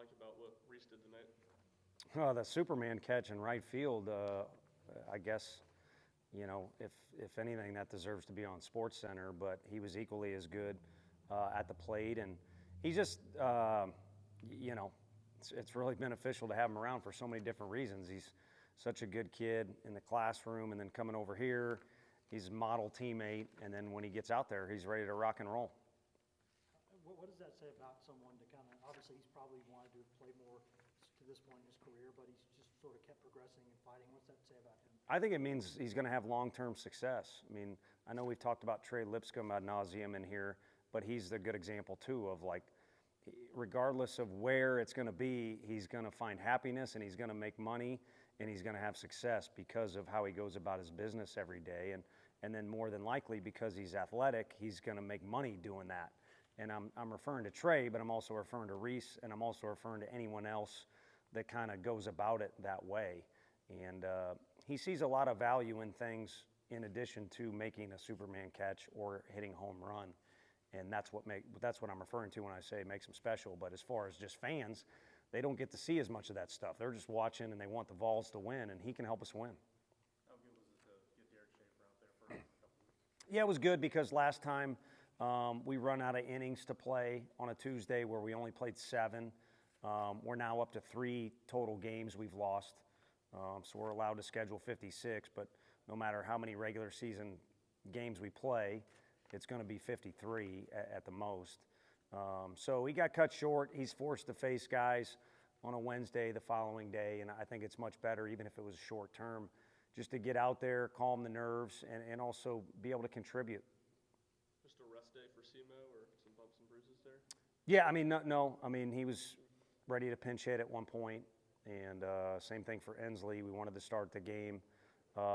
liked about what Reese did tonight? The Superman catch in right field, I guess, if anything, that deserves to be on Sports Center, but he was equally as good at the plate. And he's just, it's really beneficial to have him around for so many different reasons. He's such a good kid in the classroom, and then coming over here, he's a model teammate, and then when he gets out there, he's ready to rock and roll. What does that say about someone to kind of, obviously he's probably wanted to play more to this point in his career, but he's just sort of kept progressing and fighting. What's that say about him? I think it means he's going to have long-term success. I mean, I know we've talked about Trey Lipscomb ad nauseum in here, but he's the good example too of, like, regardless of where it's going to be, he's going to find happiness and he's going to make money and he's going to have success because of how he goes about his business every day. And then more than likely, because he's athletic, he's going to make money doing that. And I'm referring to Trey, but I'm also referring to Reese, and I'm also referring to anyone else that kind of goes about it that way. And he sees a lot of value in things in addition to making a Superman catch or hitting a home run. And that's what I'm referring to when I say it makes him special. But as far as just fans, they don't get to see as much of that stuff. They're just watching and they want the Vols to win, and he can help us win. How good was it to get Derek Schaefer out there for a couple weeks? Yeah, it was good because last time we run out of innings to play on a Tuesday where we only played 7. We're now up to 3 total games we've lost. So we're allowed to schedule 56, but no matter how many regular season games we play, it's going to be 53 at the most. So he got cut short. He's forced to face guys on a Wednesday the following day, and I think it's much better, even if it was short term, just to get out there, calm the nerves, and also be able to contribute. Just a rest day for Simo, or some bumps and bruises there? Yeah, I mean, no. I mean, he was ready to pinch hit at one point, and same thing for Ensley. We wanted to start the game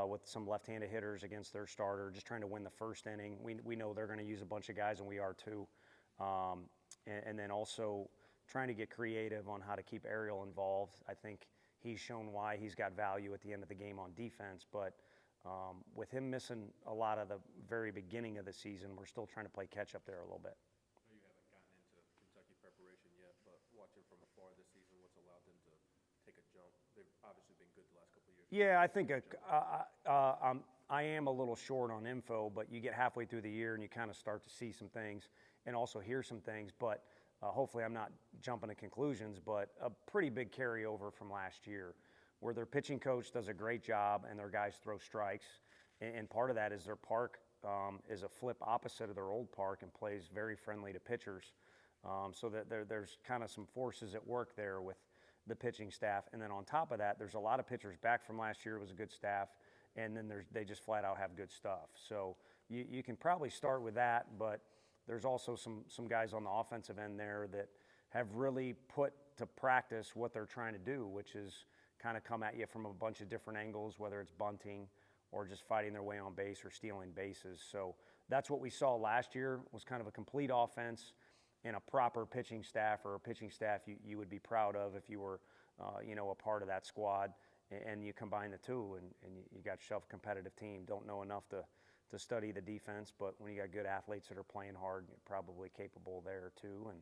with some left-handed hitters against their starter, just trying to win the first inning. We know they're going to use a bunch of guys, and we are too. And then also trying to get creative on how to keep Ariel involved. I think he's shown why he's got value at the end of the game on defense, but with him missing a lot of the very beginning of the season, we're still trying to play catch up there a little bit. I know you haven't gotten into Kentucky preparation yet, but watching from afar this season, what's allowed them to take a jump? They've obviously been good the last couple of years. Yeah, I think I am a little short on info, but you get halfway through the year and you kind of start to see some things and also hear some things, but hopefully I'm not jumping to conclusions, but a pretty big carryover from last year where their pitching coach does a great job and their guys throw strikes. And part of that is their park is a flip opposite of their old park and plays very friendly to pitchers. So that there's kind of some forces at work there with the pitching staff. And then on top of that, there's a lot of pitchers back from last year. It was a good staff. And then they just flat out have good stuff. So you can probably start with that, but there's also some guys on the offensive end there that have really put to practice what they're trying to do, which is kind of come at you from a bunch of different angles, whether it's bunting or just fighting their way on base or stealing bases. So that's what we saw last year, was kind of a complete offense and a proper pitching staff, or a pitching staff you would be proud of if you were a part of that squad. And you combine the two, and you got yourself a competitive team. Don't know enough to study the defense, but when you got good athletes that are playing hard, you're probably capable there too. And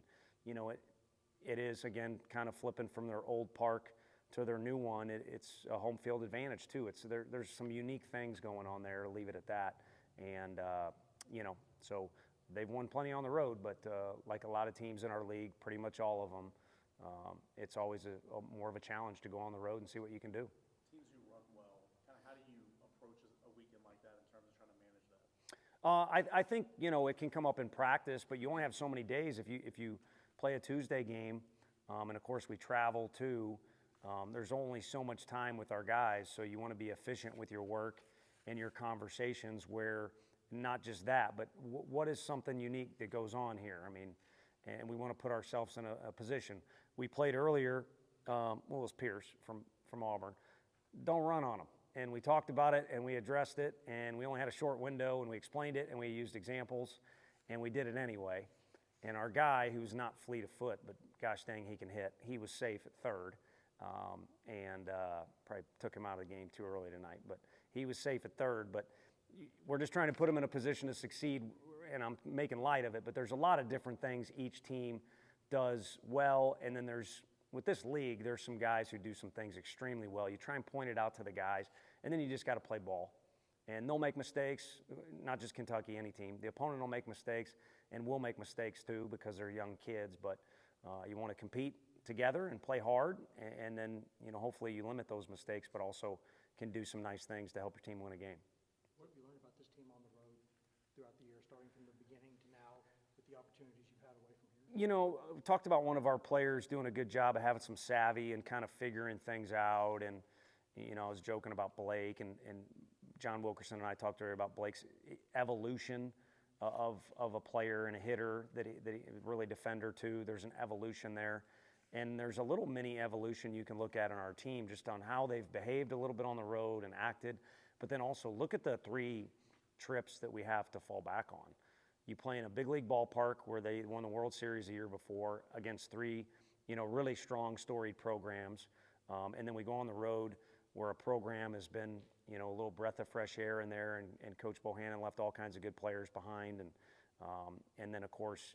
it is, again, kind of flipping from their old park to their new one. It's a home field advantage too. There's some unique things going on there. Leave it at that. And so they've won plenty on the road, but like a lot of teams in our league, pretty much all of them, it's always more of a challenge to go on the road and see what you can do. Teams who run well, kind of how do you approach a weekend like that in terms of trying to manage that? I think it can come up in practice, but you only have so many days. If you play a Tuesday game, and of course we travel too, there's only so much time with our guys, so you want to be efficient with your work and your conversations, where not just that, but what is something unique that goes on here? I mean, and we want to put ourselves in a position. We played earlier, it was Pierce from Auburn. Don't run on them. And we talked about it, and we addressed it, and we only had a short window, and we explained it, and we used examples, and we did it anyway. And our guy, who's not fleet of foot, but gosh dang, he can hit, he was safe at third, and probably took him out of the game too early tonight. But he was safe at third, but we're just trying to put him in a position to succeed, and I'm making light of it, but there's a lot of different things each team does well, and then there's with this league, there's some guys who do some things extremely well. You try and point it out to the guys, and then you just got to play ball. And they'll make mistakes, not just Kentucky, any team. The opponent will make mistakes, and we'll make mistakes too because they're young kids. But you want to compete together and play hard, and then hopefully you limit those mistakes, but also can do some nice things to help your team win a game. What have you learned about this team on the road throughout the year, starting from the beginning to now, with the opportunities you've had away from here? We talked about one of our players doing a good job of having some savvy and kind of figuring things out. And, I was joking about Blake, and John Wilkerson and I talked earlier about Blake's evolution of a player and a hitter that he really defender too. There's an evolution there. And there's a little mini evolution you can look at in our team just on how they've behaved a little bit on the road and acted. But then also look at the 3 trips that we have to fall back on. You play in a big league ballpark where they won the World Series the year before against 3, really strong, storied programs. And then we go on the road where a program has been, a little breath of fresh air in there, and Coach Bohannon left all kinds of good players behind. And then, of course,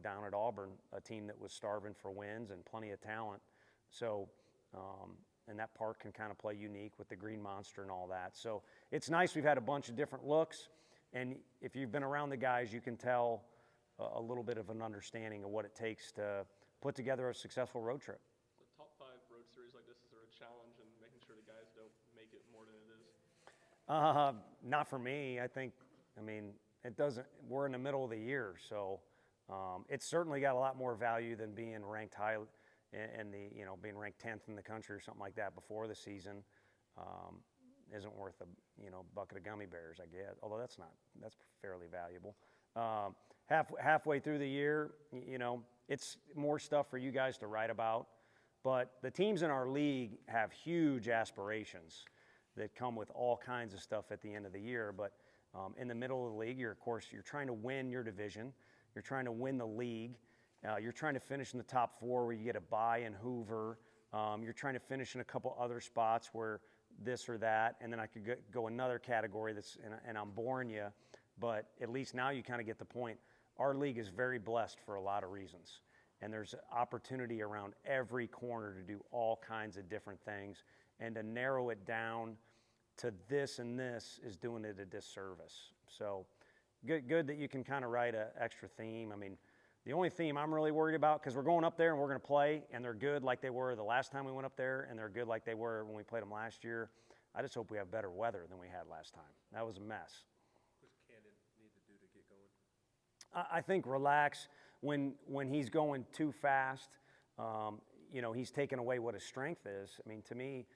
down at Auburn, a team that was starving for wins and plenty of talent. So, and that park can kind of play unique with the Green Monster and all that. So it's nice we've had a bunch of different looks. And if you've been around the guys, you can tell a little bit of an understanding of what it takes to put together a successful road trip. The top 5 road series like this, is there a challenge in making sure the guys don't make it more than it is? Not for me. It doesn't, we're in the middle of the year, so it's certainly got a lot more value than being ranked high in the, being ranked 10th in the country or something like that before the season. Isn't worth a bucket of gummy bears, I guess. Although that's fairly valuable. Halfway through the year, it's more stuff for you guys to write about. But the teams in our league have huge aspirations that come with all kinds of stuff at the end of the year. But in the middle of the league, you're trying to win your division. You're trying to win the league. You're trying to finish in the top 4 where you get a bye in Hoover. You're trying to finish in a couple other spots where this or that, and then I could go another category and I'm boring you, but at least now you kind of get the point. Our league is very blessed for a lot of reasons, and there's opportunity around every corner to do all kinds of different things, and to narrow it down to this and this is doing it a disservice. So good that you can kind of write an extra theme. The only theme I'm really worried about, because we're going up there and we're going to play, and they're good like they were the last time we went up there, and they're good like they were when we played them last year. I just hope we have better weather than we had last time. That was a mess. What does Cannon need to do to get going? I think relax. When he's going too fast, he's taken away what his strength is. To me,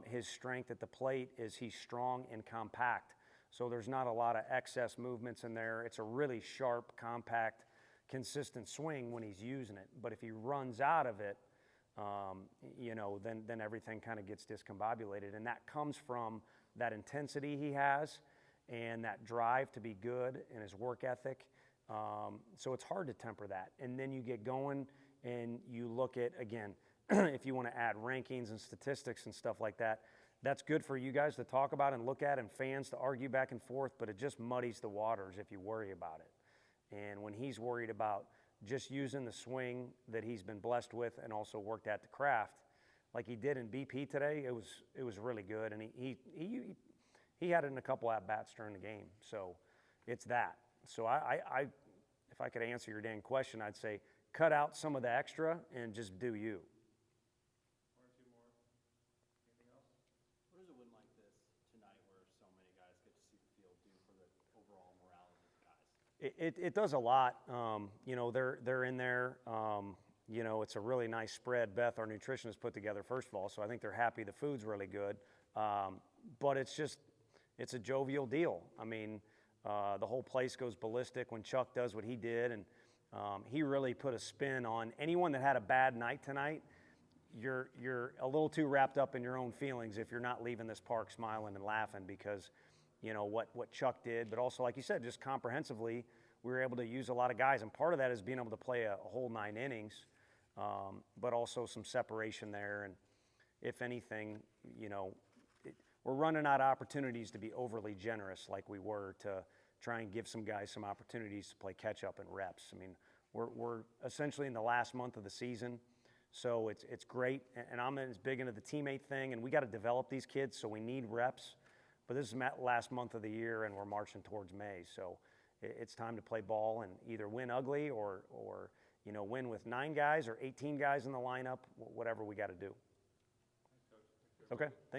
his strength at the plate is he's strong and compact. So there's not a lot of excess movements in there. It's a really sharp, compact, consistent swing when he's using it. But if he runs out of it, then everything kind of gets discombobulated. And that comes from that intensity he has and that drive to be good and his work ethic. So it's hard to temper that. And then you get going and you look at, again, if you want to add rankings and statistics and stuff like that, that's good for you guys to talk about and look at and fans to argue back and forth, but it just muddies the waters if you worry about it. And when he's worried about just using the swing that he's been blessed with and also worked at the craft, like he did in BP today, it was really good. And he had it in a couple at-bats during the game. So it's that. So I if I could answer your dang question, I'd say cut out some of the extra and just do you. One or two more. Anything else? What is a win like this tonight where so many guys get to see the field do for the overall morale of the guys? It does a lot. They're in there. It's a really nice spread Beth, our nutritionist, put together, first of all, so I think they're happy the food's really good. But it's a jovial deal. The whole place goes ballistic when Chuck does what he did, and he really put a spin on anyone that had a bad night tonight. You're a little too wrapped up in your own feelings if you're not leaving this park smiling and laughing because what Chuck did, but also, like you said, just comprehensively, we were able to use a lot of guys, and part of that is being able to play a whole 9 innings, but also some separation there. And if anything, we're running out of opportunities to be overly generous like we were to try and give some guys some opportunities to play catch up and reps. We're essentially in the last month of the season, So it's great, and I'm as big into the teammate thing, and we got to develop these kids, so we need reps. But this is last month of the year, and we're marching towards May, so it's time to play ball and either win ugly or win with 9 guys or 18 guys in the lineup, whatever we got to do. Okay, thank you.